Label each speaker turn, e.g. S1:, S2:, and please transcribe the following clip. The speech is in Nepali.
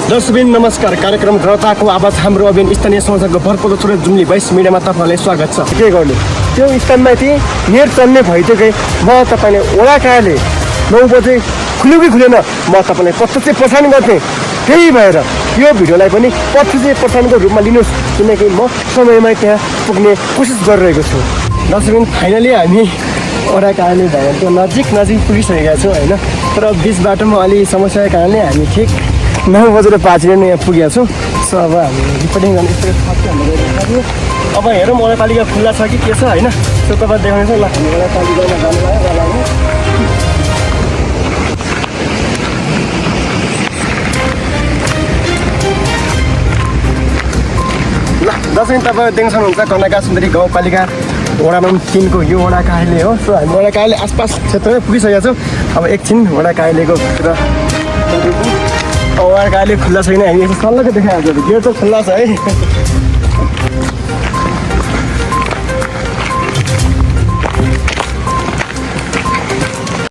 S1: दर्शकबिन नमस्कार। कार्यक्रम जनताको आवाज हाम्रो अभियान स्थानीय समाचारको भरपर्दो छोडेर जुम्ली 22 मिडियामा तपाईँलाई स्वागत छ। के गर्नु त्यो स्थानमा नेट चल्ने भइदिएकै म तपाईँले ओडा काले 9 बजे खुल्यो कि खुलेन म तपाईँलाई प्रत्यक्ष प्रसारण गर्थेँ। त्यही भएर यो भिडियोलाई पनि प्रत्यक्ष प्रसारणको रूपमा लिनुहोस्, किनकि म समयमै त्यहाँ पुग्ने कोसिस गरिरहेको छु। दर्शकबिन फाइनली हामी ओडा काले भवनको नजिक पुगिसकेका छौँ होइन। तर बिच बाटोमा अलि समस्याको कारणले हामी ठिक 9 बजेर 5 मिनट यहाँ पुगेका छौँ। सो अब हामी रिपोर्टिङ गर्ने हाम्रो अब हेरौँ नगरपालिका खुल्ला छ कि के छ होइन। सो तपाईँ देखाउनेछ ल हामी नगरपालिकामा जानु लाग्यो। ल दर्शक तपाईँ देख्न सक्नुहुन्छ कर्णाका सुन्दरी गाउँपालिका वडा नम्बर 3 को यो वडा कार्यालय हो। सो हामी वडा कार्यालय आसपास क्षेत्रमै पुगिसकेका छौँ। अब एकछिन वडा कार्यालयको भित्र वडा कार्यालय खुल्ला छैन, हामी सल्लाहको देखाइहाल्छ। गेट त खुल्ला छ है।